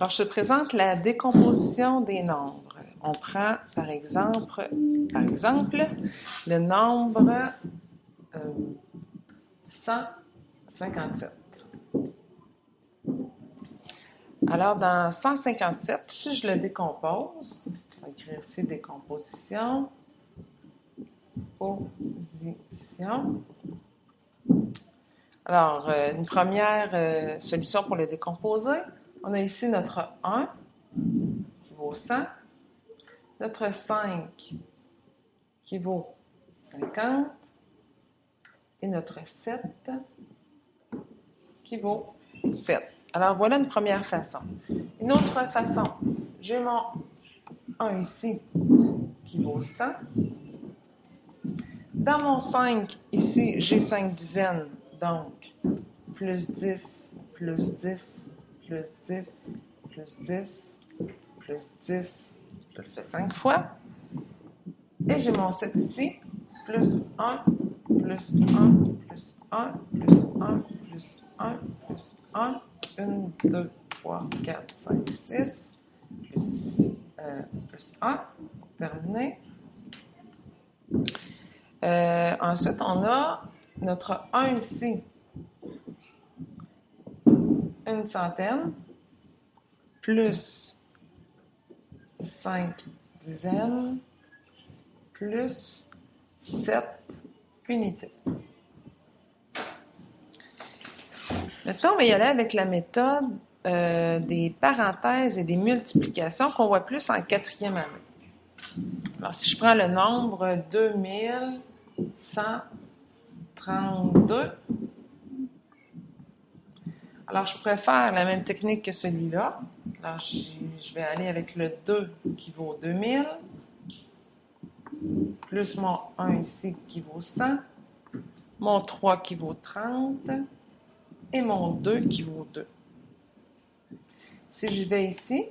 Alors, je te présente la décomposition des nombres. On prend, par exemple le nombre 157. Alors, dans 157, si je le décompose, on va écrire ici décomposition, position. Alors, une première solution pour le décomposer, on a ici notre 1 qui vaut 100, notre 5 qui vaut 50 et notre 7 qui vaut 7. Alors, voilà une première façon. Une autre façon, j'ai mon 1 ici qui vaut 100. Dans mon 5, ici, j'ai 5 dizaines, donc plus 10, plus 10, plus 10, plus 10, plus 10, je le fais 5 fois. Et j'ai mon 7 ici, plus 1, plus 1, plus 1, plus 1, plus 1, plus 1, 1, 2, 3, 4, 5, 6, plus 1, pour terminer. Ensuite, on a notre 1 ici, une centaine, plus 5 dizaines, plus 7 unités. Maintenant, on va y aller avec la méthode des parenthèses et des multiplications qu'on voit plus en 4e année. Alors, si je prends le nombre 2132, alors je pourrais faire la même technique que celui-là. Alors, je vais aller avec le 2 qui vaut 2000, plus mon 1 ici qui vaut 100, mon 3 qui vaut 30 et mon 2 qui vaut 2. Si je vais ici,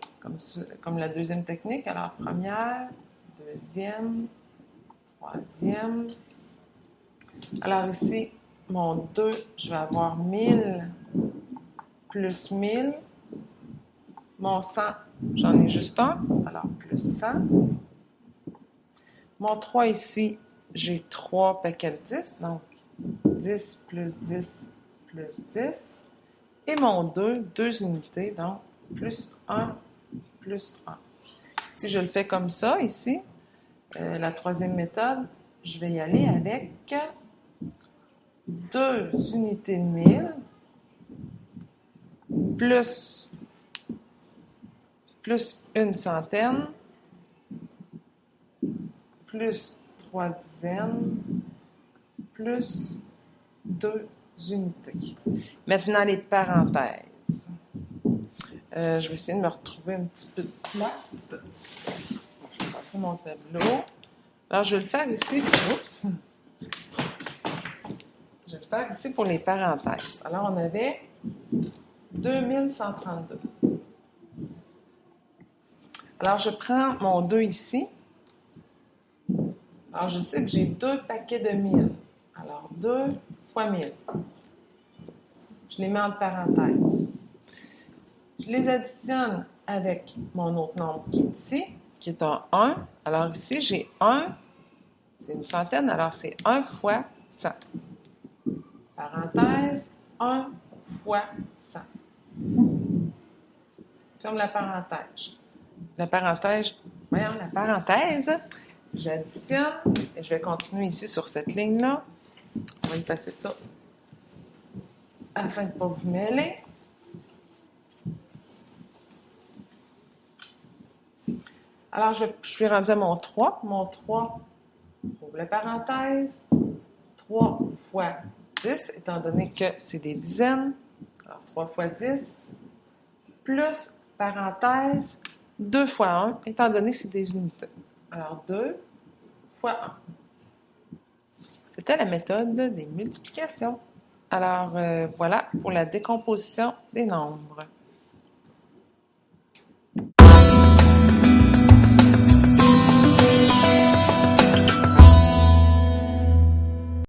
comme la deuxième technique, alors première, deuxième, troisième. Alors ici, mon 2, je vais avoir 1000 plus 1000. Mon 100, j'en ai juste un, alors plus 100. Mon 3 ici, j'ai 3 paquets de 10, donc 10 plus 10 plus 10. Et mon 2, 2 unités, donc plus 1 plus 1. Si je le fais comme ça, ici, la troisième méthode, je vais y aller avec 2 unités de 1000 plus une centaine plus 3 dizaines plus 2 unités. Maintenant, les parenthèses. Je vais essayer de me retrouver un petit peu de place. Je vais passer mon tableau. Alors, je vais le faire ici. Oups! Je vais le faire ici pour les parenthèses. Alors, on avait 2132. Alors, je prends mon 2 ici. Alors, je sais que j'ai 2 paquets de 1000. Alors, 2 fois 1000. Je les mets en parenthèse. Je les additionne avec mon autre nombre qui est ici, qui est un 1. Alors, ici, j'ai 1. C'est une centaine, alors c'est 1 fois 100. Parenthèse, 1 fois 100. Ferme la parenthèse. La parenthèse, j'additionne et je vais continuer ici sur cette ligne-là. On va effacer ça afin de ne pas vous mêler. Alors, je suis rendue à mon 3. Mon 3, ouvre la parenthèse, 3 fois 10, étant donné que c'est des dizaines. Alors, 3 fois 10, plus, parenthèse, 2 fois 1, étant donné que c'est des unités. Alors, 2 fois 1. C'était la méthode des multiplications. Alors, voilà pour la décomposition des nombres.